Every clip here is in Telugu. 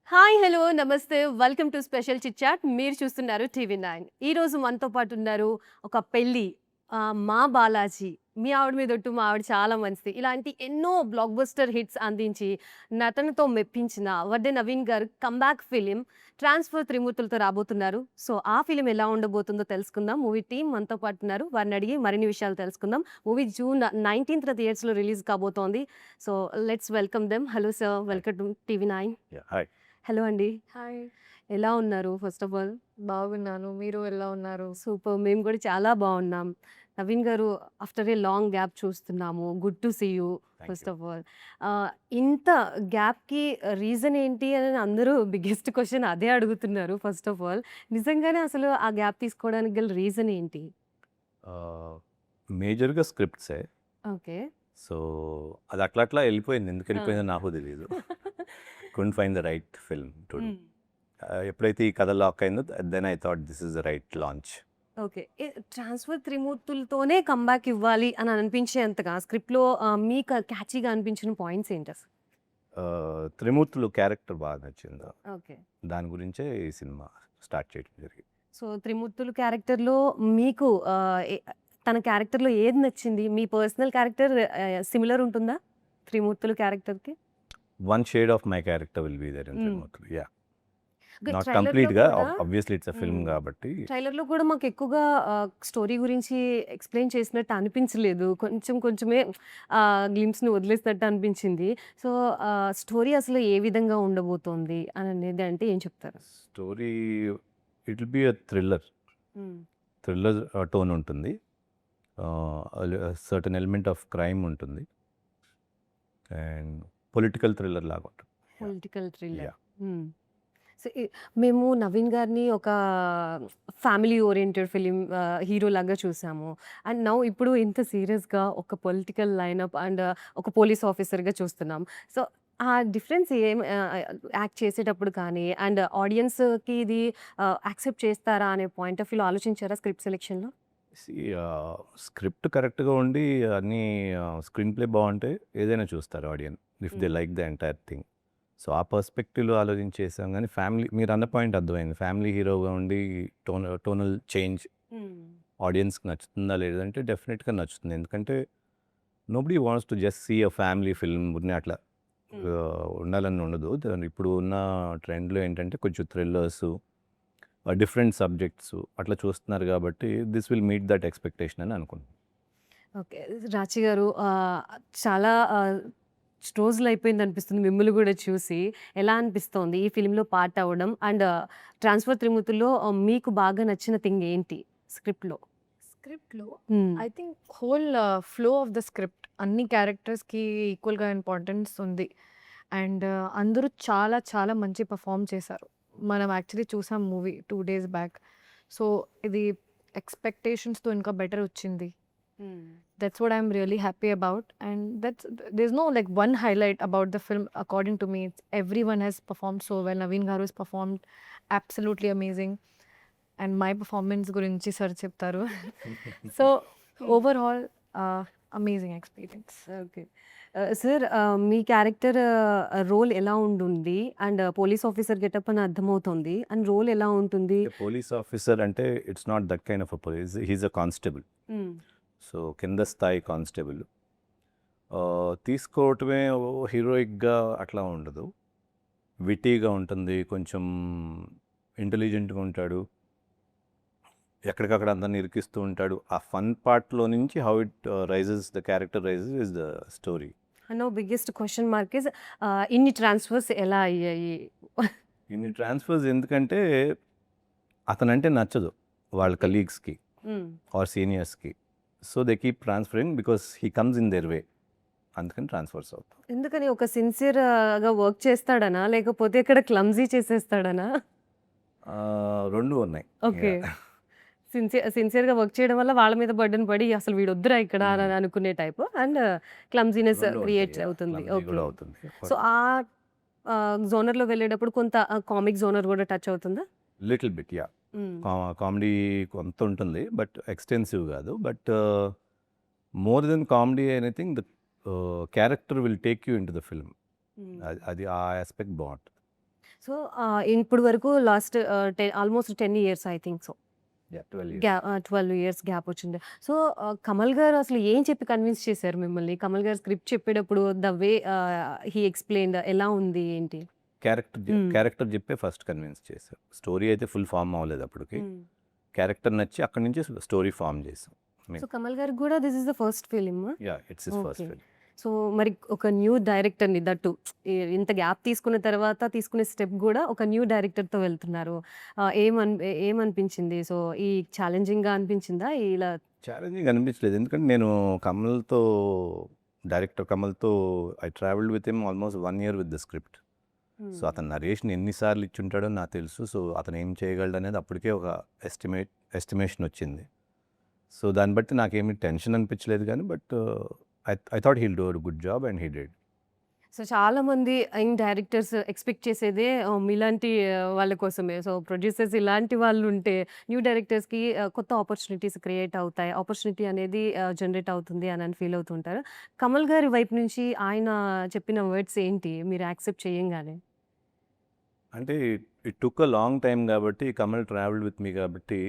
హాయ్! హలో! నమస్తే. Welcome to special chit chat. మీరు చూస్తున్నారు టీవీ9. ఈరోజు మనతో పాటు ఉన్నారు ఒక పెళ్లి, మా బాలాజీ, మీ ఆవిడ మీదొట్టు మా ఆవిడ చాలా మంచిది. ఇలాంటి ఎన్నో బ్లాక్ బస్టర్ హిట్స్ అందించి, నటనతో మెప్పించిన వడ్డే నవీన్ గారు కమ్‌బ్యాక్ ఫిలిం 'ట్రాన్స్‌ఫర్ త్రిమూర్తులతో' రాబోతున్నారు. సో, ఆ ఫిలిం ఎలా ఉండబోతుందో తెలుసుకుందాం. మూవీ టీమ్ మనతో పాటు ఉన్నారు. వారిని అడిగి మరిన్ని విషయాలు తెలుసుకుందాం. మూవీ జూన్ 19థ్ థియేటర్స్‌లో రిలీజ్ కాబోతోంది. So, let's welcome them. Hello sir! Hi. Welcome to TV9. Hi. Hello అండి. హాయ్. ఎలా ఉన్నారు ఫస్ట్ ఆఫ్ ఆల్? బాగున్నాను. మీరు ఎలా ఉన్నారు? సూపర్. మేము కూడా చాలా బాగున్నాం. Naveen garu, after a long gap చూస్తున్నాము. Good to see you thank first you. Of all. ఇంత గ్యాప్‌కి రీజన్ ఏంటి అని అందరూ బిగ్గెస్ట్ క్వెషన్ అదే అడుగుతున్నారు ఫస్ట్ ఆఫ్ ఆల్. నిజంగానే అసలు ఆ గ్యాప్ తీసుకోవడానికి గల రీజన్ ఏంటి? మేజర్‌గా స్క్రిప్ట్సే. ఓకే. సో, అది అట్లా ఎళ్ళిపోయింది. ఎందుకు ఆ! ఎళ్ళిపోయిందో నాకు తెలీదు. Couldn't find the right film to do. Hmm. ఎప్పుడైతే ఈ కథ లాక్ అయిందో then I thought this is the right launch. Okay. 'Transfer త్రిమూర్తులతోనే కమ్‌బ్యాక్ ఇవ్వాలి' అని అనిపించేంతగా స్క్రిప్ట్‌లో మీకు క్యాచీగా అనిపించిన పాయింట్స్ ఏంటసలు? 'త్రిమూర్తులు' క్యారెక్టర్ బాగా నచ్చింది. ఓకే. దాని గురించే ఈ సినిమా స్టార్ట్ చేయడం జరిగింది. సో, 'త్రిమూర్తులు' క్యారెక్టర్‌లో మీకు తన క్యారెక్టర్‌లో ఏది నచ్చింది? మీ పర్సనల్ క్యారెక్టర్ సిమిలర్ ఉంటుందా 'త్రిమూర్తులు' క్యారెక్టర్‌కి? One shade of my character will be there in hmm. 'Trimurthulu'. Yeah! Okay. Not ట్రైలర్‌లో కంప్లీట్‌గా కూడా ఆబ్వియస్లీ ఇట్స్ ఎ ఫిల్మ్ హ్మ్. కాబట్టి ట్రైలర్‌లో కూడా మాకు ఎక్కువగా స్టోరీ గురించి ఎక్స్‌ప్లెయిన్ చేసినట్టు అనిపించలేదు. కొంచెం కొంచెమే గ్లింప్స్‌ని వదిలేసినట్టు అనిపించింది. సో, స్టోరీ అసలు ఏ విధంగా ఉండబోతోంది అనేది అంటే ఏం చెప్తారు? Story it will be a thriller. హ్మ్. థ్రిల్లర్ టోన్ ఉంటుంది. సర్టెన్ ఎలిమెంట్ ఆఫ్ క్రైమ్ ఉంటుంది. అండ్ పొలిటికల్ థ్రిల్లర్ లాగా ఉంటుంది. యాహ్! Political thriller. యాహ్! హ్మ్. సో, మేము నవీన్ గారిని ఒక ఫ్యామిలీ ఓరియెంటెడ్ ఫిలిం హీరోలాగా చూసాము. అండ్ నౌ ఇప్పుడు ఇంత సీరియస్‌గా ఒక పొలిటికల్ లైనప్ అండ్ ఒక పోలీస్ ఆఫీసర్‌గా చూస్తున్నాం. సో, ఆ డిఫరెన్స్ యాక్ట్ చేసేటప్పుడు కానీ అండ్ ఆడియన్స్‌కి ఇది యాక్సెప్ట్ చేస్తారా అనే పాయింట్ ఆఫ్ వ్యూలో ఆలోచించారా స్క్రిప్ట్ సెలక్షన్‌లో? సీ స్క్రిప్ట్ కరెక్ట్‌గా ఉండి అన్నీ స్క్రీన్ ప్లే బావుంటే ఏదైనా చూస్తారు ఆడియన్స్. ఇఫ్ దే హ్మ్. Like the entire thing. So, ఆ పర్స్పెక్టివ్‌లో ఆలోచించి చేసాం గానీ ఫ్యామిలీ మీరన్న పాయింట్ అర్థమైంది. ఫ్యామిలీ హీరోగా ఉండి టోనల్ చేంజ్ హ్మ్. ఆడియన్స్‌కి నచ్చుతుందా లేదంటే డెఫినిట్‌గా నచ్చుతుంది. ఎందుకంటే nobody wants to just see a family film ఊరినే అట్లా హ్మ్. ఉండాలని ఉండదు. ఇప్పుడు ఉన్న ట్రెండ్‌లో ఏంటంటే కొంచెం థ్రిల్లర్సు, డిఫరెంట్ సబ్జెక్ట్స్ అట్లా చూస్తున్నారు కాబట్టి this will meet that expectation అని అనుకుంటున్నాను. ఓకే. రాశి గారు, చాలా రోజులయిపోయిందనిపిస్తుంది మిమ్మల్ని గూడా చూసి. ఎలా అనిపిస్తోంది ఈ ఫిల్మ్‌లో పార్ట్ అవ్వడం? అండ్ 'ట్రాన్స్‌ఫర్ త్రిమూర్తుల్లో' మీకు బాగా నచ్చిన థింగ్ ఏంటి స్క్రిప్ట్‌లో? స్క్రిప్ట్‌లో హ్మ్. I think whole flow of the script అన్ని క్యారెక్టర్స్‌కి ఈక్వల్‌గా ఇంపార్టెన్స్ ఉంది. అండ్ అందరూ చాలా చాలా మంచి పెర్ఫార్మ్ చేశారు. మనం యాక్చువల్లీ చూసాం మూవీ 2 డేస్ బ్యాక్. సో, ఇది ఎక్స్‌పెక్టేషన్స్‌తో ఇంకా బెటర్ వచ్చింది. Hmm. That's what I'm really happy about. And there is no like one highlight about the film according to me. Everyone has performed so well. Naveen garu has performed absolutely amazing. And my performance గురించి సార్ చెప్తారు. So, overall amazing experience. Okay. Sir, మీ క్యారెక్టర్ రోల్ ఎలా ఉంటుంది? అండ్ పోలీస్ ఆఫీసర్ గెటప్ అని అర్థమవుతోంది. అండ్ రోల్ ఎలా ఉంటుంది? పోలీస్ ఆఫీసర్ అంటే it's not that kind of a police. He is a constable. హ్మ్. సో, కింద స్థాయి కానిస్టేబుల్. తీసుకోవటమే హీరోయిక్‌గా అట్లా ఉండదు. విట్టీగా ఉంటుంది. కొంచెం ఇంటెలిజెంట్‌గా ఉంటాడు. ఎక్కడికక్కడ అందరిని ఇరికిస్తూ ఉంటాడు. ఆ ఫన్ పార్ట్‌లో నుంచి how it the character rises is the story. Now biggest question mark is ఇన్ని ట్రాన్స్‌ఫర్స్ ఎలా అయ్యాయి? ఇన్ని ట్రాన్స్‌ఫర్స్ ఎందుకంటే అతనంటే నచ్చదు వాళ్ళ ఓకే. కలీగ్స్‌కి హ్మ్. ఆర్ సీనియర్స్‌కి. So, they keep transferring because he comes in their way. అందుకని ట్రాన్స్‌ఫర్స్ అవుతాయి. ఎందుకని ఒక సిన్సియర్‌గా వర్క్ చేస్తాడనా? లేకపోతే ఇక్కడ క్లమ్జీ చేసేస్తాడనా? 2 ఉన్నాయి. ఓకే. యాహ్! సిన్సియర్‌గా వర్క్ చేయడం వల్ల వాళ్ళ మీద బర్డెన్ పడి అసలు వీడొద్దురా ఇక్కడ హ్మ్. అని అనుకునే టైపు. అండ్ క్లమ్జీనెస్ 2 ఉంటాయి. Create yeah! అవుతుంది. Clumsy okay. గూడా అవుతుంది. సో, ఆ జోనర్‌లో వెళ్ళేటప్పుడు కొంత కామిక్ జోనర్ గూడా టచ్ అవుతుందా? Little bit yeah! Hmm. Comedy కొంత ఉంటుంది. బట్ ఎక్స్‌టెన్సివ్ గాదు. But more than comedy anything the character will take you into the film. Hmm. అది అది ఆ యాస్పెక్ట్ బావుంటది. సో ఇప్పుడు వరకు last almost 10 years I think so. 12 years. 12 years gap వచ్చింది. సో కమల్ గారు అసలు ఏం చెప్పి కన్విన్స్ చేశారు మిమ్మల్ని? కమల్ గారు స్క్రిప్ట్ చెప్పేటప్పుడు ద వే హీ ఎక్స్‌ప్లెయిన్డ్ ఎలా ఉంది ఏంటి? క్యారెక్టర్ చెప్పే ఫస్ట్ కన్విన్స్ చేశారు. స్టోరీ అయితే ఫుల్ ఫార్మ్ అవ్వలేదు అప్పటికి. క్యారెక్టర్ నచ్చి అక్కడి నుంచి స్టోరీ ఫార్మ్ చేసాం. సో కమల్ గారికి కూడా this is the first film. It's his first Okay. Film. So మరి ఒక న్యూ డైరెక్టర్‌ని దట్టు ఇంత గ్యాప్ తీసుకున్న తర్వాత తీసుకునే స్టెప్ గూడా ఒక న్యూ డైరెక్టర్‌తో వెళ్తున్నారు. ఏమనిపించింది? సో ఈ ఛాలెంజింగ్‌గా అనిపించిందా? ఇలా ఛాలెంజింగ్ అనిపించలేదు. ఎందుకంటే నేను డైరెక్టర్ కమల్తో I travelled with him almost 1 year with the script. So అతను నరేషన్ ఎన్నిసార్లు ఇచ్చుంటాడో నాకు తెలుసు. సో అతను ఏం చేయగలడు అనేది అప్పటికే ఒక ఎస్టిమేషన్ వచ్చింది. సో దాన్ని బట్టి నాకేమి టెన్షన్ అనిపించలేదు కానీ but I thought he'll do a good job and he did. So చాలామంది యంగ్ డైరెక్టర్స్ ఎక్స్‌పెక్ట్ చేసేదే మీలాంటి వాళ్ళ కోసమే. సో ప్రొడ్యూసర్స్ ఇలాంటి వాళ్ళు ఉంటే న్యూ డైరెక్టర్స్‌కి కొత్త ఆపర్చునిటీస్ క్రియేట్ అవుతాయి. ఆపర్చునిటీ అనేది జనరేట్ అవుతుంది అని ఫీల్ అవుతుంటారు. కమల్ గారి వైపు నుంచి ఆయన చెప్పిన వర్డ్స్ ఏంటి మీరు యాక్సెప్ట్ చేయంగానే? అంటే it took a long time కాబట్టి కమల్ ట్రావెల్డ్ విత్ మీ కాబట్టి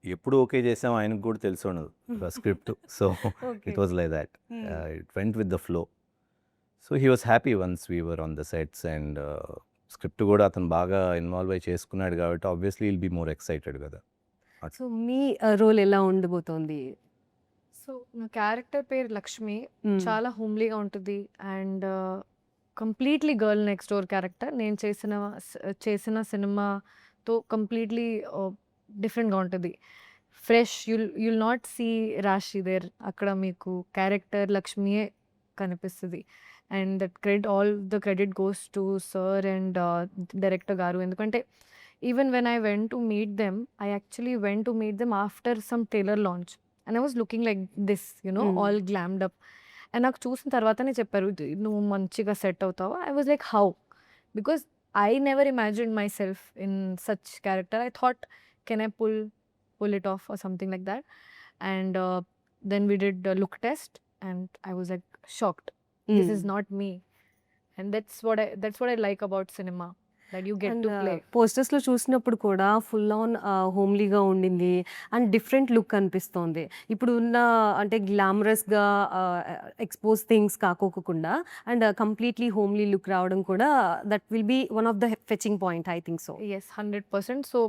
ఎప్పుడు ఓకే చేసాం ఆయనకు కూడా తెలిసి ఉండదు script. So okay. It was like that. It went with the flow. So he was happy once we were on the sets and script కూడా అతను బాగా ఇన్వాల్వ్ అయ్యి చేసుకున్నాడు కాబట్టి obviously will be more excited కదా. సో మీ రోల్ ఎలా ఉండబోతోంది? సో నా క్యారెక్టర్ పేరు లక్ష్మి. చాలా హోమ్లీగా ఉంటుంది and completely girl next door character. నేను చేసిన సినిమాతో కంప్లీట్లీ డిఫరెంట్గా ఉంటుంది. Fresh you'll not see Rashi there. అక్కడ మీకు క్యారెక్టర్ లక్ష్మియే కనిపిస్తుంది. And that all the credit goes to sir and director garu. ఎందుకంటే even when I went to meet them, I actually went to meet them after some trailer launch and I was looking like this all glammed up. And నాకు చూసిన తర్వాతనే చెప్పారు నువ్వు మంచిగా సెట్ అవుతావు. I was like how? Because I never imagine my self in such character. I thought can I pull it off or something like that. And then we did a look test and I was like shocked. This is not me. And that's what I like about cinema, that you get to play. పోస్టర్స్‌లో చూసినప్పుడు కూడా ఫుల్ ఆన్ హోమ్లీగా ఉండింది అండ్ డిఫరెంట్ లుక్ అనిపిస్తోంది. ఇప్పుడు ఉన్న అంటే గ్లామరస్‌గా ఎక్స్‌పోజ్ థింగ్స్ కాకోకుండా అండ్ కంప్లీట్లీ హోమ్లీ లుక్ రావడం కూడా that will B one of the fetching point I think so. Yes, 100%. So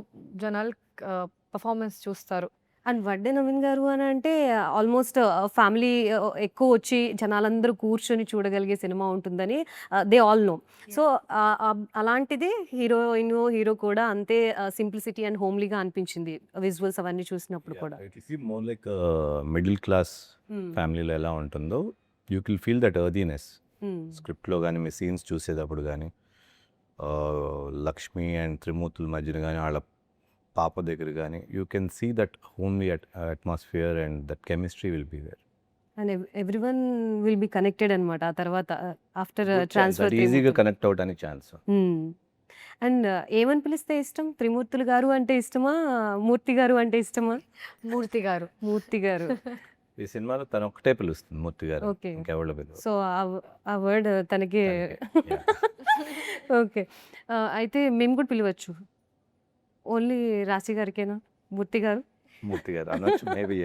జనాలు పర్ఫార్మెన్స్ చూస్తారు. అండ్ వడ్డే నవీన్ గారు అని అంటే ఆల్మోస్ట్ ఫ్యామిలీ ఎక్కువ వచ్చి జనాలందరూ కూర్చొని చూడగలిగే సినిమా ఉంటుందని దే ఆల్ నో. సో అలాంటిది హీరో కూడా అంతే సింప్లిసిటీ అండ్ హోమ్లీగా అనిపించింది విజువల్స్ అవన్నీ చూసినప్పుడు కూడా. It is more like middle class ఫ్యామిలీలో ఎలా ఉంటుందో యూ కెన్ ఫీల్ దట్ ఎర్దీనెస్ స్క్రిప్ట్లో కానీ మీ సీన్స్ చూసేటప్పుడు కానీ లక్ష్మి అండ్ త్రిమూర్తుల మధ్యన కానీ వాళ్ళ పాప దగ్గర కానీ you can see that homely atmosphere and that chemistry will be there. And everyone will be connected అనమాట ఆ తర్వాత ఆఫ్టర్ ట్రాన్స్ఫర్. ఈజీగా కనెక్ట్ అవడానికి ఛాన్స్. అండ్ ఏమని పిలిస్తే ఇష్టం? త్రిమూర్తులు గారు అంటే ఇష్టమా? మూర్తి గారు అంటే ఇష్టమా? మూర్తి గారు. మూర్తి గారు. ఈ సినిమాలో తను ఒక్కటే పిలుస్తుంది మూర్తి గారు, ఓకే. ఇంకెవరు పిలువ. సో ఆ వర్డ్ తనకి ఓకే. అయితే మేము కూడా పిలవచ్చు. ఓన్లీ రాశి గారికేనా మూర్తి గారు? మూర్తి గారు అనొచ్చు మేబీ.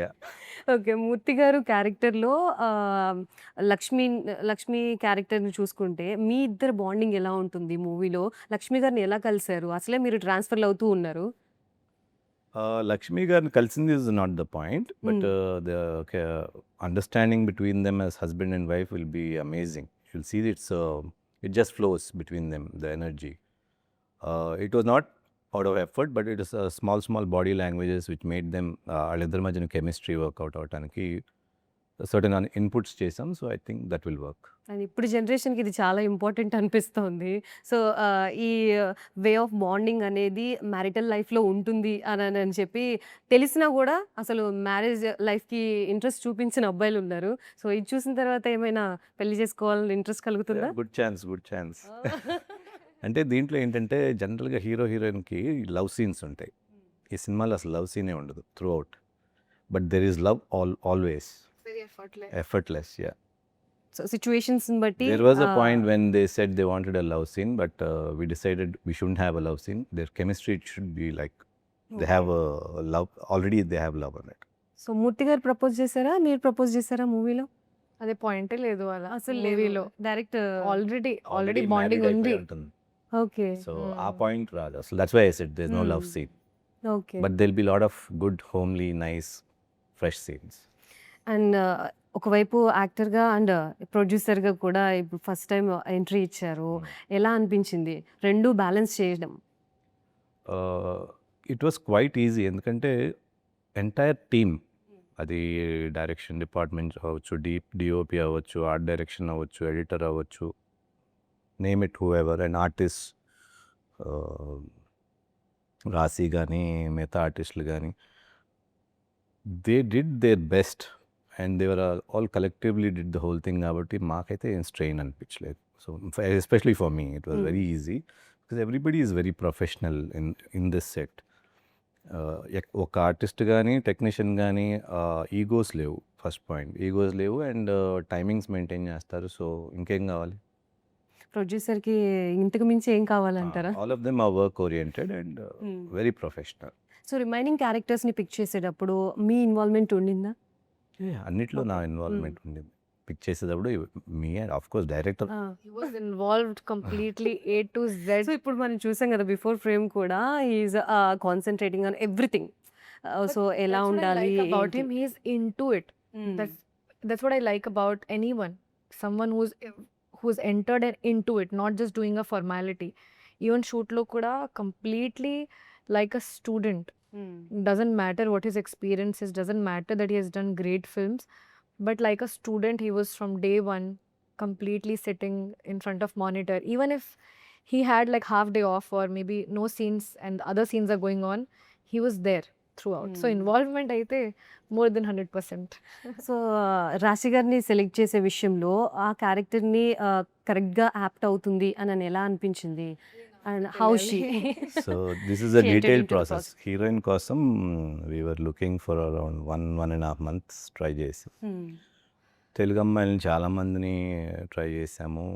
ఓకే. మూర్తి గారు క్యారెక్టర్‌లో లక్ష్మి క్యారెక్టర్‌ని చూసుకుంటే మీ ఇద్దరు బాండింగ్ ఎలా ఉంటుంది మూవీలో? లక్ష్మి గారిని ఎలా కలిసారు? అసలే మీరు ట్రాన్స్‌ఫర్‌లు అవుతూ ఉన్నారు. లక్ష్మి గారిని కలిసింది is not the point, but the understanding between them as husband and wife will be amazing. You will see it just flows between them, the energy. It was not out of effort, but it is small body languages which made them వాళ్ళిద్దరి మధ్యన కెమిస్ట్రీ వర్కౌట్ అవడానికి సర్టన్ ఇన్పుట్స్ చేసాం. So I think that will work. And ఇప్పుడు జనరేషన్కి ఇది చాలా ఇంపార్టెంట్ అనిపిస్తోంది. సో ఈ వే ఆఫ్ బాండింగ్ అనేది మ్యారిటల్ లైఫ్లో ఉంటుంది అని చెప్పి తెలిసినా కూడా అసలు మ్యారేజ్ లైఫ్కి ఇంట్రెస్ట్ చూపించిన అబ్బాయిలు ఉన్నారు. సో ఇది చూసిన తర్వాత ఏమైనా పెళ్లి చేసుకోవాలని ఇంట్రెస్ట్ కలుగుతుందా? Good chance. అంటే దీంట్లో ఏంటంటే జనరల్గా హీరోయిన్కి లవ్ సీన్స్ ఉంటాయి. ఈ సినిమాలో అసలు లవ్ సీనే ఉండదు through out, but there is love always Very effortless. Effortless. Yeah situations బట్టి There was a point when they said they wanted a love scene, but we decided we shouldn't have a love scene. Their chemistry should be like they have a love already. They have love on it. So Murthy garu propose చేశారా, మీరు ప్రపోజ్ చేశారా మూవీలో? అదే పాయింటే లేదు అలా అసలు మూవీలో డైరెక్ట్ ఆల్రెడీ బాండింగ్ married ఉంది. అయిపోయి ఉంటుంది. ఓకే So our point రాదు అసలు. That's why I said there's no love scene. Okay. But there'll be a lot of good, homely, nice, fresh scenes. And ఒకవైపు యాక్టర్గా అండ్ ప్రొడ్యూసర్గా కూడా ఇప్పుడు ఫస్ట్ టైం ఎంట్రీ ఇచ్చారు. ఎలా అనిపించింది రెండు బ్యాలెన్స్ చేయడం? It was quite easy ఎందుకంటే ఎంటైర్ టీమ్, అది డైరెక్షన్ డిపార్ట్మెంట్ అవ్వచ్చు, డిఓపి అవ్వచ్చు, ఆర్ట్ డైరెక్షన్ అవ్వచ్చు, ఎడిటర్ అవ్వచ్చు, name it who ever, and artist రాశి కానీ మిగతా ఆర్టిస్టులు కానీ, they did their best and they were all collectively did the whole thing. కాబట్టి మాకైతే ఏం స్ట్రెయిన్ అనిపించలేదు. So especially for me it was very easy because everybody is very professional in this set. ఒక ఆర్టిస్ట్ కానీ టెక్నీషియన్ కానీ ఈగోస్ లేవు. ఫస్ట్ పాయింట్, ఈగోస్ లేవు అండ్ టైమింగ్స్ మెయింటైన్ చేస్తారు. సో ఇంకేం కావాలి? ప్రొడ్యూసర్కి ఇంతకు మించి ఏం కావాలంటారా? All of them are work oriented and very professional. So remaining క్యారెక్టర్స్ని పిక్ చేసేటప్పుడు మీ ఇన్వాల్వ్మెంట్ ఉండిందా? అన్నిట్లో నా ఇన్వాల్వ్మెంట్ ఉండింది. పిక్ చేసేటప్పుడు మీ and of course director. He was involved completely A to Z. సో ఇప్పుడు మనం చూసాం కదా బిఫోర్ ఫ్రేమ్ కూడా he's concentrating on everything. So ఎలా That's what I ఉండాలి like about ఏంటి? him. He's into it. That's what I like about anyone. Someone who's entered and into it, not just doing a formality. Even shoot lo kuda completely like a student. Doesn't matter what his experience is, doesn't matter that he has done great films, but like a student he was from day one completely sitting in front of monitor. Even if he had like half day off or maybe no scenes and other scenes are going on, he was there throughout. So involvement aithe more than 100%. So రాశి గారిని సెలెక్ట్ చేసే విషయంలో ఆ క్యారెక్టర్ని కరెక్ట్గా యాప్ట్ అవుతుంది అని ఎలా అనిపించింది? And how she so this is a She entered detailed into the process. Heroine కోసం we're looking for around 1.5 months try చేసి, తెలుగు అమ్మాయిలని చాలామందిని ట్రై చేసాము.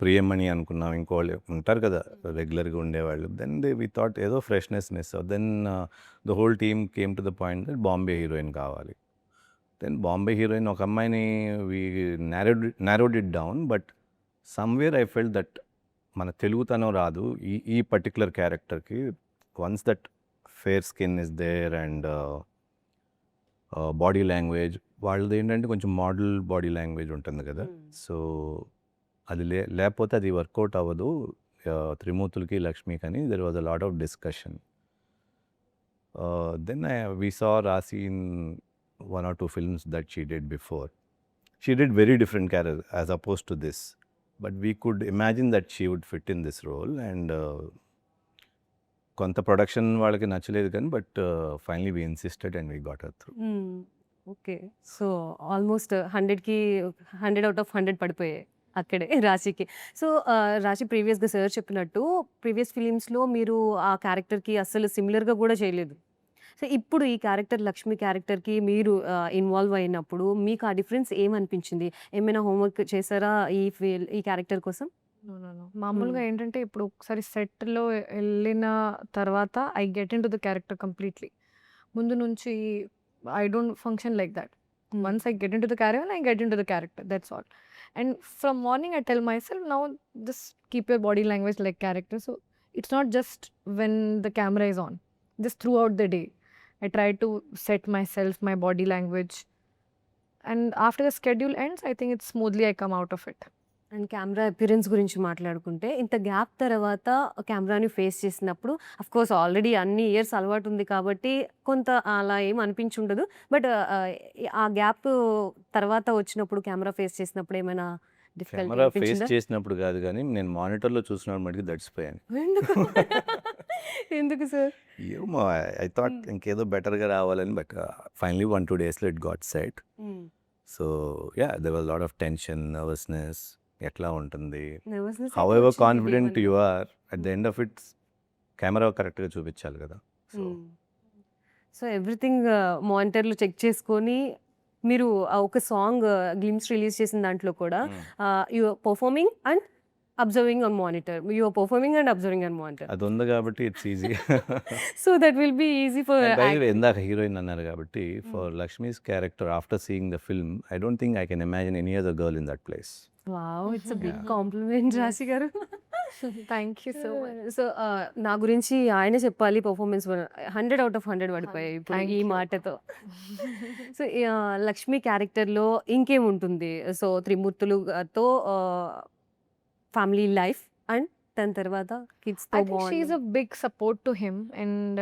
ప్రియమణి అనుకున్నాం, ఇంకోళ్ళు ఉంటారు కదా రెగ్యులర్గా ఉండేవాళ్ళు. దెన్ వి థాట్ ఏదో freshness miss. Then the whole team came to the point that Bombay heroine కావాలి. దెన్ బాంబే హీరోయిన్ ఒక అమ్మాయిని we narrowed it down. But somewhere I felt that మన తెలుగుతనం రాదు ఈ పర్టికులర్ క్యారెక్టర్కి. Once that fair skin is there and body language వాళ్ళది ఏంటంటే కొంచెం మోడల్ బాడీ లాంగ్వేజ్ ఉంటుంది కదా. సో అది లేకపోతే అది వర్కౌట్ అవ్వదు. త్రిమూర్తులకి లక్ష్మికి అని there was a lot of discussion. Then we saw Raashi in 1 or 2 films that she did before. She did very different character as opposed to this. But we could imagine that she would fit in this role and కొంత ప్రొడక్షన్ వాళ్ళకి నచ్చలేదు కానీ but finally we insisted and we got her through. Okay. So almost 100కి 100 out of 100 పడిపోయాయి అక్కడే రాశికి. సో రాశి ప్రీవియస్గా సార్ చెప్పినట్టు ప్రీవియస్ ఫిలిమ్స్లో మీరు ఆ క్యారెక్టర్కి అస్సలు సిమిలర్గా కూడా చేయలేదు. సో ఇప్పుడు ఈ క్యారెక్టర్ లక్ష్మి క్యారెక్టర్కి మీరు ఇన్వాల్వ్ అయినప్పుడు మీకు ఆ డిఫరెన్స్ ఏమనిపించింది? ఏమైనా హోంవర్క్ చేశారా ఈ క్యారెక్టర్ కోసం? No. మామూలుగా ఏంటంటే ఇప్పుడు ఒకసారి సెట్లో వెళ్ళిన తర్వాత I get in to the character completely. ముందు నుంచి I don't function like that. Once I get in to the character I get in to the character, that's all. And from morning I tell my self now just keep your body language like character. So it's not just when the camera is on, just through out the day I try to set myself, my body language, and after the schedule ends, I think it's smoothly I come out of it. And camera appearance గురించి మాట్లాడుకుంటే ఇంత గ్యాప్ తర్వాత కెమెరాని ఫేస్ చేసినప్పుడు అఫ్ కోర్స్ ఆల్రెడీ అన్ని ఇయర్స్ అలవాటు ఉంది కాబట్టి కొంత అలా ఏం అనిపించుండదు. బట్ ఆ గ్యాప్ తర్వాత వచ్చినప్పుడు కెమెరా ఫేస్ చేసినప్పుడు ఏమైనా డిఫికల్టీ కెమెరా ఫేస్ అనిపించిందా? చేసినప్పుడు కాదు కానీ నేను మానిటర్లో చూసినప్పుడు మటుకు దడిచిపోయాను. ఎందుకు? ఎందుకు సార్? ఏమో ఐ థాట్ ఇంకేదో బెటర్గా రావాలని. బట్ ఫైనలీ 1-2 daysలో it got set. So yeah there was lot of tension, nervousness. ఎట్లా ఉంటుంది, Nervousness హౌ అయితే ఎవర్ వచ్చింది confident day you are at the end of it camera కరెక్ట్గా చూపించాలి కదా. సో సో ఎవ్రీథింగ్ మానిటర్లో చెక్ చేసుకొని మీరు ఒక సాంగ్ గ్లిమ్స్ రిలీజ్ చేసిన దాంట్లో కూడా you performing and observing on monitor. You are performing and observing on monitor. అది ఉంది కాబట్టి it's easy. So that will be easy for ఇందాక హీరోయిన్ అన్నారు కాబట్టి for Lakshmi's character after seeing the film I don't think I can imagine any other girl in that place. Wow, it's a big compliment Raashi garu. Thank you so much. So నా గురించి ఆయనే చెప్పాలి, పర్ఫార్మెన్స్ 100 out of 100 పడిపోయాయి ఇప్పుడు Thank ఈ you. మాటతో. సో లక్ష్మి క్యారెక్టర్లో ఇంకేముంటుంది? సో త్రిమూర్తులుతో ఫ్యామిలీ లైఫ్ అండ్ దాని తర్వాత కిడ్స్తో I think she's a big support to him, and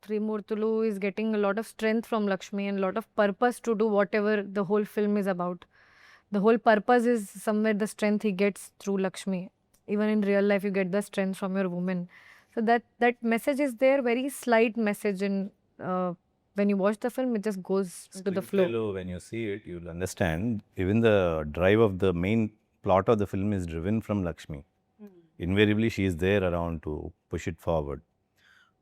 Trimurtulu is getting a lot of strength from Lakshmi and a lot of purpose to do whatever the whole film is about. The whole purpose is somewhere the strength he gets through Lakshmi. Even in real life, you get the strength from your woman. So that message is there, very slight message, and when you watch the film, it just goes to the flow. When you see it, you'll understand. Even the drive of the main plot of the film is driven from Lakshmi. Invariably, she is there around to push it forward.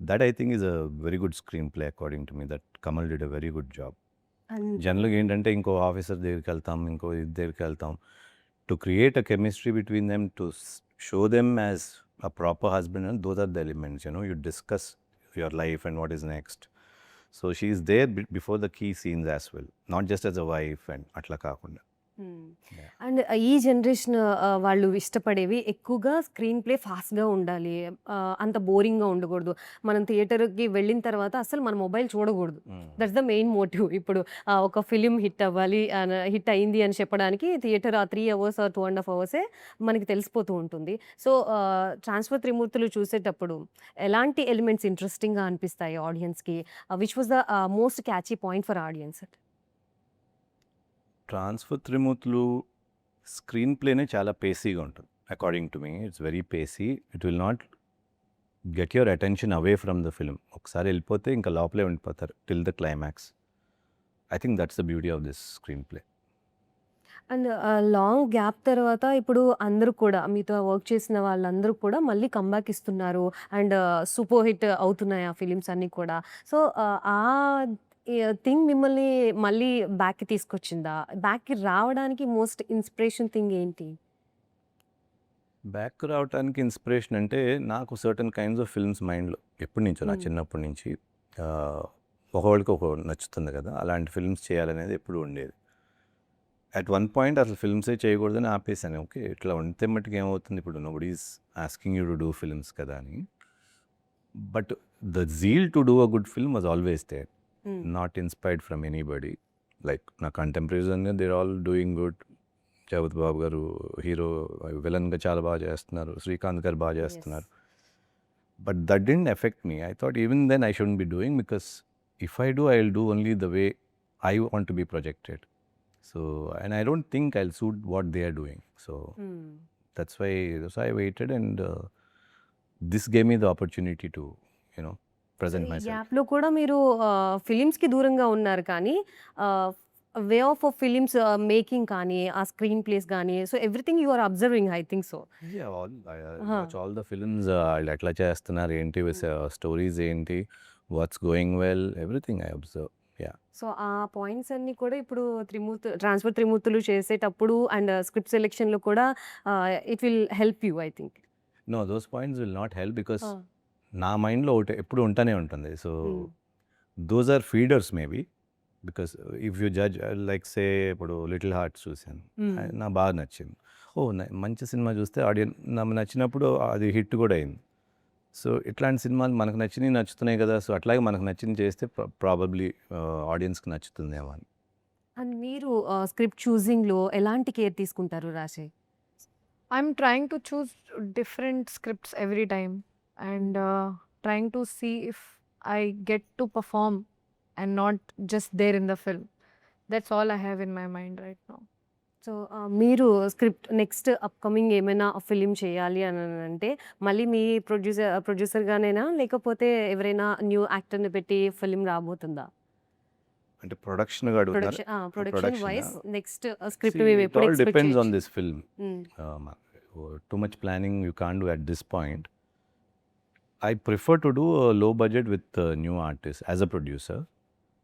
That I think is a very good screenplay, according to me. That Kamal did a very good job. జనరల్గా ఏంటంటే ఇంకో ఆఫీసర్ దగ్గరికి వెళ్తాం, ఇంకో ఇది దగ్గరికి వెళ్తాం. To create a chemistry between them, to show them as a proper husband and those are the elements, you discuss your life and what is next. So she is there before the key scenes as well, not just as a wife and అట్లా కాకుండా. అండ్ ఈ జనరేషన్ వాళ్ళు ఇష్టపడేవి ఎక్కువగా స్క్రీన్ ప్లే ఫాస్ట్గా ఉండాలి, అంత బోరింగ్గా ఉండకూడదు. మనం థియేటర్కి వెళ్ళిన తర్వాత అసలు మన మొబైల్ చూడకూడదు. That's the main motive. ఇప్పుడు ఒక ఫిలిం హిట్ అవ్వాలి, హిట్ అయింది అని చెప్పడానికి థియేటర్ ఆ 3 hours or 2.5 hours మనకి తెలిసిపోతూ ఉంటుంది. సో ట్రాన్స్ఫర్ త్రిమూర్తులు చూసేటప్పుడు ఎలాంటి ఎలిమెంట్స్ ఇంట్రెస్టింగ్గా అనిపిస్తాయి ఆడియన్స్కి? Which was the most catchy point for audience? Transfer Trimurthulu స్క్రీన్ ప్లేనే చాలా పేసీగా ఉంటుంది. According to me it's very pacy. It will not get your attention away from the film. ఒకసారి వెళ్ళిపోతే ఇంకా లోపలే ఉండిపోతారు till the climax. I think that's the beauty of this screenplay. And long gap తర్వాత ఇప్పుడు అందరూ కూడా మీతో వర్క్ చేసిన వాళ్ళందరూ కూడా మళ్ళీ కంబ్యాక్ ఇస్తున్నారు అండ్ సూపర్ హిట్ అవుతున్నాయి ఆ ఫిలిమ్స్ అన్నీ కూడా. సో ఆ థింగ్ మిమ్మల్ని మళ్ళీ బ్యాక్కి తీసుకొచ్చిందా? బ్యాక్కి రావడానికి మోస్ట్ ఇన్స్పిరేషన్ థింగ్ ఏంటి? బ్యాక్ రావడానికి ఇన్స్పిరేషన్ అంటే నాకు సర్టన్ కైండ్స్ ఆఫ్ ఫిల్మ్స్ మైండ్లో ఎప్పటి నుంచో, నా చిన్నప్పటి నుంచి ఒకవాళ్ళకి ఒక నచ్చుతుంది కదా, అలాంటి ఫిల్మ్స్ చేయాలనేది ఎప్పుడు ఉండేది. అట్ వన్ పాయింట్ అసలు ఫిల్మ్సే చేయకూడదని ఆపేసాను. ఓకే, ఇట్లా ఉంటే మట్టుకు ఏమవుతుంది, ఇప్పుడు nobody is asking you to do films కదా అని. But the zeal to do a good film was always there, not inspired from anybody. Like నా కంటెంపరీస్ అన్నీ they're all doing good. Jagapathi Babu garu hero విలన్గా చాలా బాగా చేస్తున్నారు, శ్రీకాంత్ గారు బాగా చేస్తున్నారు. But that didn't affect me. I thought even then I shouldn't be doing, because if I do, I will do only the way I want to be projected. So, and I don't think I'll suit what they are doing. So, that's why I waited, and this gave me the opportunity to, present myself. గ్యాప్లో కూడా మీరు ఫిలిమ్స్కి దూరంగా ఉన్నారు, కానీ వే ఆఫ్ ఫిలిమ్స్ మేకింగ్ కానీ ఆ స్క్రీన్ ప్లేస్ కానీ, so everything you are observing, I think so. Yeah, I watch all the films, వాళ్ళు ఎట్లా చేస్తున్నారు ఏంటి, స్టోరీస్ ఏంటి, what's going well, everything I observe. Yeah. So ఆ పాయింట్స్ అన్నీ కూడా ఇప్పుడు ట్రాన్స్ఫర్ త్రిమూర్తులు చేసేటప్పుడు అండ్ స్క్రిప్ట్ సెలెక్షన్లో కూడా it will help you, I think. No, those points will not help because నా మైండ్లో ఒకటి ఎప్పుడు ఉంటానే ఉంటుంది. So those are feeders maybe, because if you judge like say ఇప్పుడు లిటిల్ హార్ట్స్ చూశాను, నాకు బాగా నచ్చింది. మంచి సినిమా చూస్తే ఆడియన్స్ నాకు నచ్చినప్పుడు అది హిట్ కూడా అయింది. సో ఇట్లాంటి సినిమాలు మనకు నచ్చుతున్నాయి కదా, సో అట్లాగే మనకు నచ్చింది చేస్తే ప్రాబబ్లీ ఆడియన్స్కి నచ్చుతుందేమో అని. అండ్ మీరు స్క్రిప్ట్ చూసింగ్లో ఎలాంటి కేర్ తీసుకుంటారు రాశి? I'm trying to choose different scripts every time, and trying to see if I get to perform and not just there in the film. That's all I have in my mind right now. So మీరు స్క్రిప్ట్ నెక్స్ట్ అప్కమింగ్ ఏమైనా ఫిలిం చేయాలి అని అంటే మళ్ళీ మీ ప్రొడ్యూసర్గానేనా, లేకపోతే ఎవరైనా న్యూ యాక్టర్ని పెట్టి ఫిలిం రాబోతుందా? అంటే production production wise next script మేము ఎప్పుడు all ఎక్స్పెక్ట్ depends on చేయొచ్చు? this film. Too much planning you can't do at this point. I prefer to do a low budget with new artists as a producer,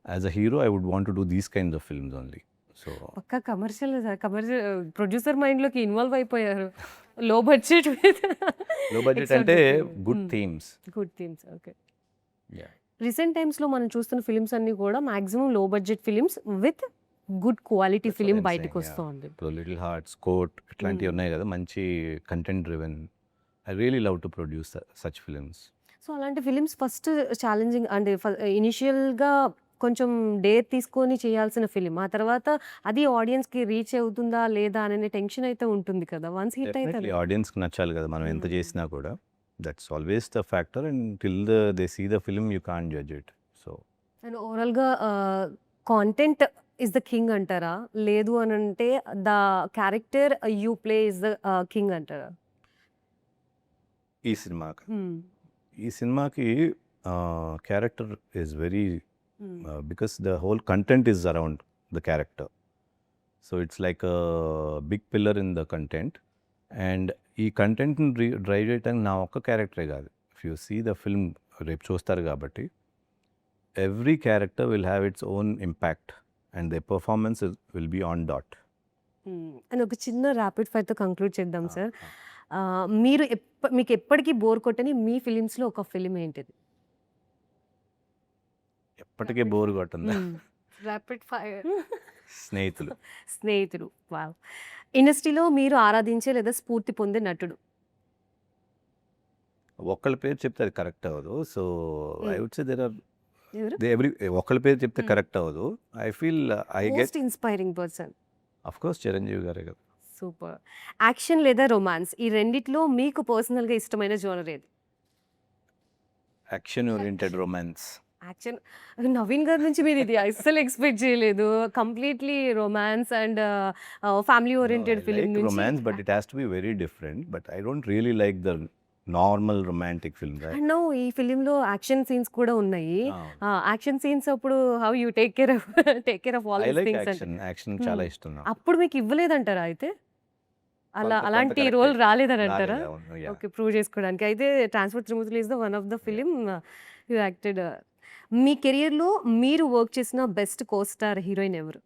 as a hero, I would want to do these kinds of films only. So పక్కా కమర్షియల్ ప్రొడ్యూసర్ మైండ్‌లోకి ఇన్వాల్వ్ అయిపోయారు. Low budget with low budget అంటే good themes. Good themes. Okay. Yeah. Recent టైమ్స్‌లో మనం చూస్తున్న ఫిల్మ్స్ అన్నీ కూడా maximum low budget films with good quality That's what film I'm saying, బయటకు yeah. వస్తోంది. ఇప్పుడు లిటిల్ హార్ట్స్, కోట్ ఇట్లాంటివి ఉన్నాయి కదా, మంచి content driven. I really love to produce such films. So అలాంటి ఫిలిమ్స్ ఫస్ట్ ఛాలెంజింగ్ అంటే ఇనిషియల్‌గా కొంచెం డేర్ తీసుకొని చేయాల్సిన ఫిలిం. ఆ తర్వాత అది ఆడియన్స్‌కి రీచ్ అవుతుందా లేదా అనే టెన్షన్ అయితే ఉంటుంది కదా! వన్స్ హిట్ అయితే డెఫినెట్లీ ఆడియన్స్కి నచ్చాలి కదా మనం ఎంత చేసినా కూడా. That's always the factor, and till they see the film you can't judge it. So and ఓవరాల్‌గా కాంటెంట్ ఈస్ ద కింగ్ అంటారా? లేదు అనంటే the character you play is the king అంటారా? ఈ సినిమాకి character is very because the whole content is around the character, so it's like a big pillar in the content, and ఈ కంటెంట్ డ్రైవ్ చేయడానికి నా ఒక్క క్యారెక్టరే కాదు. If you see the film రేపు చూస్తారు కాబట్టి every character will have its own impact and the performance will be on dot. అని ఒక చిన్న ర్యాపిడ్ ఫైర్‌తో కంక్లూడ్ చేద్దాం సార్. మీరు మీకు ఎప్పటికీ బోర్ కొట్టని మీ ఫిలిమ్స్‌లో ఒక ఫిలిం ఏంటిది? ఎప్పటికే బోర్ కొట్టిందా? Rapid fire. స్నేహితులు. స్నేహితుడు. వావ్! ఇండస్ట్రీలో మీరు ఆరాధించే లేదా స్ఫూర్తి పొందే నటుడు? ఒకళ్ళ పేరు చెప్తే అది కరెక్ట్ అవ్వదు. So I would say there are ఎవరు? ఒకళ్ళ పేరు చెప్తే కరెక్ట్ అవ్వదు. I feel I get most inspiring person. Of course Chiranjeevi గారే కదా. సూపర్. యాక్షన్ లేదా రొమాన్స్ ఈ రెండిట్లో మీకు పర్సనల్‌గా ఇష్టమైన జోనర్ ఏది? Action oriented romance. Action. Naveen గారి నుంచి మీరు ఇది అస్సలు ఎక్స్‌పెక్ట్ చేయలేదు. Completely romance and family oriented I film like నుంచి. romance, but it has to be very different. But I don't really like the normal romantic film, right? And no ఈ ఫిల్మ్‌లో యాక్షన్ సీన్స్ కూడా ఉన్నాయి. Ah, యాక్షన్ సీన్స్ అప్పుడు how you take care of all I these like things అంటే. action. Action చాలా ఇష్టం నాకు. అప్పుడు మీకు ఇవ్వలేదంటారా అయితే? కొంత అలాంటి correct. రోల్ రాలేదని అంటారా? రాలేదు, అవును, yeah. ఓకే. ప్రూవ్ చేసుకోవడానికి. అయితే 'transport Trimurthulu' is the one of the film you acted. మీ కెరియర్‌లో మీరు వర్క్ చేసిన బెస్ట్ కో స్టార్ హీరోయిన్ ఎవరు?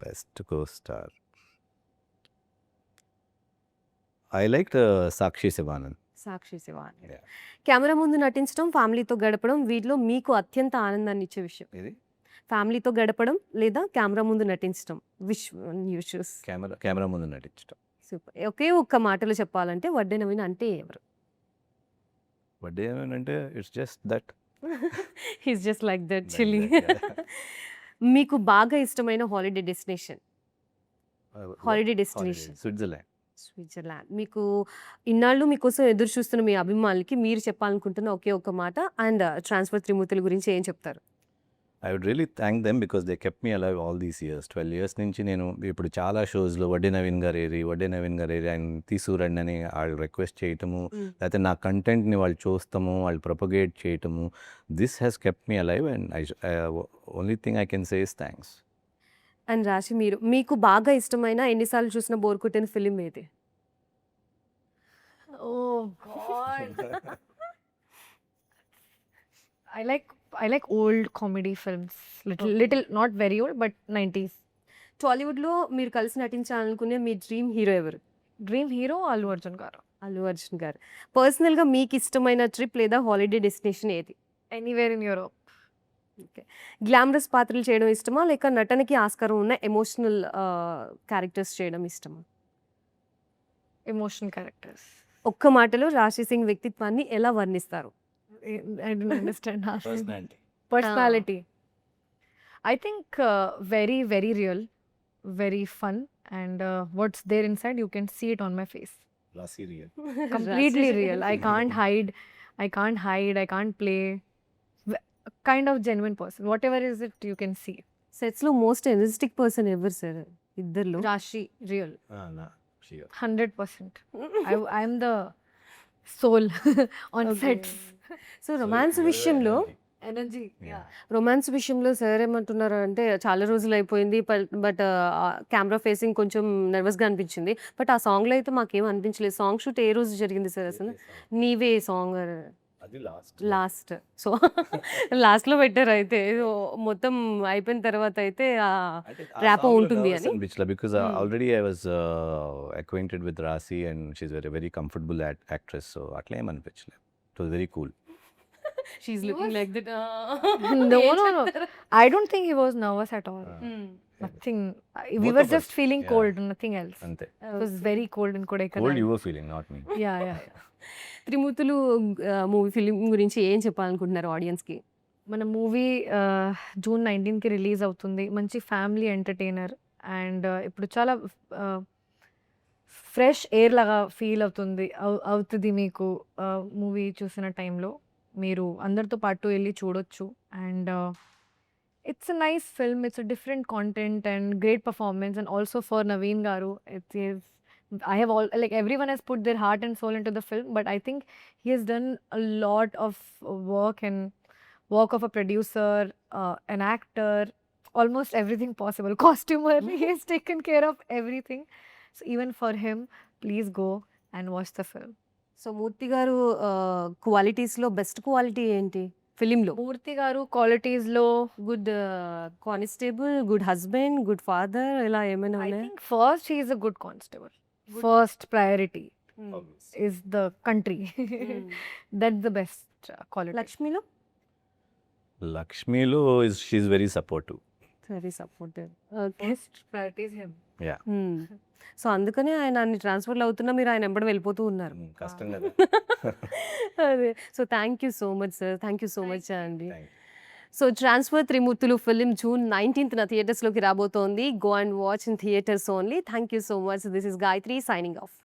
Best co-star. I liked Sakshi Sivanand. Sakshi Shivani. Yeah. Camera ముందు నటించడం, ఫ్యామిలీతో గడపడం వీటిలో మీకు అత్యంత ఆనందాన్ని ఇచ్చే విషయం? ఇది ఫ్యామిలీతో గడపడం లేదా కెమెరా ముందు నటించడం? Which one you choose? Camera ముందు నటించడం. సూపర్. ఒకే ఒక్క మాటలో చెప్పాలంటే వడ్డే నవీన్ అంటే ఎవరు? బట్ ఏమంటే it's just that. He's just like that Like chilli. that, yeah. మీకు బాగా ఇష్టమైన holiday destination? Holiday destination Switzerland. Switzerland. మీకు ఇన్నాళ్ళు మీకోసం ఎదురు చూస్తున్న మీ అభిమానులకి మీరు చెప్పాలనుకుంటున్న ఒకే ఒక్క మాట అండ్ 'ట్రాన్స్‌పోర్ట్ త్రిమూర్తులు' గురించి ఏం చెప్తారు? I would really thank them because they kept me alive all these years. 12 years నుంచి నేను ఇప్పుడు చాలా షోస్లో వడ్డే నవీన్ గారు ఆయన తీసుకురండి అని వాళ్ళు రిక్వెస్ట్ చేయటము, లేకపోతే నా కంటెంట్ని వాళ్ళు చూస్తాము, వాళ్ళు ప్రొపగేట్ చేయటము. This has kept me alive and only thing I can say is thanks. And రాశి మీకు బాగా ఇష్టమైన ఎన్నిసార్లు చూసిన బోర్ కొట్టిన ఫిలిం ఏది? Oh God. I like old comedy films. Little not very old, but 90s. టాలీవుడ్‌లో మీరు కలిసి నటించాలనుకునే మీ డ్రీమ్ హీరో ఎవరు? Dream hero Allu Arjun garu. Allu Arjun గారు. పర్సనల్‌గా మీకు ఇష్టమైన ట్రిప్ లేదా హాలిడే డెస్టినేషన్ ఏది? Anywhere in Europe. Okay. Glamorous పాత్రలు చేయడం ఇష్టమా? లేక నటనకి ఆస్కారం ఉన్న ఎమోషనల్ క్యారెక్టర్స్ చేయడం ఇష్టమా? Emotional characters. ఒక్క మాటలో రాశి సింగ్ వ్యక్తిత్వాన్ని ఎలా వర్ణిస్తారు? I don't understand half. Personality. Personality. I think very, very real, very fun, and what's there inside, you can see it on my face. రాశి real. Completely real. I can't hide. I can't play. Kind of genuine person. Whatever is it, you can see. సెట్స్‌లో మోస్ట్ ఎనర్జిటిక్ పర్సన్ ఎవరు సార్ ఇద్దరిలో? Rashi, real. నా sure. 100%. I'm the soul on Okay. sets. So romance విషయంలో Energy. Yeah. రొమాన్స్ విషయంలో సార్ ఏమంటున్నారు అంటే చాలా రోజులు అయిపోయింది బట్ కెమెరా ఫేసింగ్ కొంచెం నర్వస్‌గా అనిపించింది. బట్ ఆ సాంగ్‌లో అయితే మాకేం అనిపించలేదు. సాంగ్ షూట్ ఏ రోజు జరిగింది సార్ అసలు? నీవే సాంగ్ అది లాస్ట్ లాస్ట్. సో లాస్ట్‌లో పెట్టారు అయితే. సో మొత్తం అయిపోయిన తర్వాత అయితే ర్యాపో ఉంటుంది అని. అనిపించలే because Hmm. Already I was acquainted with Rashi and she's very very comfortable actress, so అట్లా ఏమనిపించలే. It was very cool. She is looking like that. No, no, no. I don't think he was nervous at all. Nothing. We Both were of just us. feeling Yeah. cold, nothing else. అంతే. It was very cold in Kodaikanal. Cold you were feeling, not me. Yeah, yeah, yeah. Trimurthulu movie film గురించి ఏం చెప్పాలనుకుంటున్నారు ఆడియన్స్‌కి? మన మూవీ జూన్ 19కి రిలీజ్ అవుతుంది. మంచి ఫ్యామిలీ ఎంటర్టైనర్ అండ్ ఇప్పుడు చాలా ఫ్రెష్ ఎయిర్ లాగా ఫీల్ అవుతుంది మీకు మూవీ చూసిన టైంలో. మీరు అందరితో పాటు వెళ్ళి చూడొచ్చు. And it's a nice film, it's a different content and great performance. And also for Naveen గారు, I have all like everyone has put their heart and soul into the film, but I think he has done a lot of work of a producer, an actor, almost everything possible. Costumer, he has taken care of everything. So even for him, please go and watch the film. So Murthy garu క్వాలిటీస్‌లో బెస్ట్ క్వాలిటీ ఏంటి ఫిలింలో? మూర్తి గారు క్వాలిటీస్లో good constable, good husband, good father ఇలా ఏమైనా I ఉన్నాయా? think first he is a good constable. First priority is the country. That's the best quality. లక్ష్మిలో లక్ష్మిలో she's very supportive. Very supportive. Okay. First priority is him. So అందుకనే ఆయన అన్ని ట్రాన్స్ఫర్లు అవుతున్నా మీరు ఆయన వెంబడి వెళ్ళిపోతూ ఉన్నారు. కష్టం కదా. అదే. So thank you so much sir. Thank you so Thank much అండి. Thank you. So transfer Trimurthulu film June 19న థియేటర్స్లోకి రాబోతోంది. Go and watch in theatres only. Thank you so much. This is Gayathri signing of.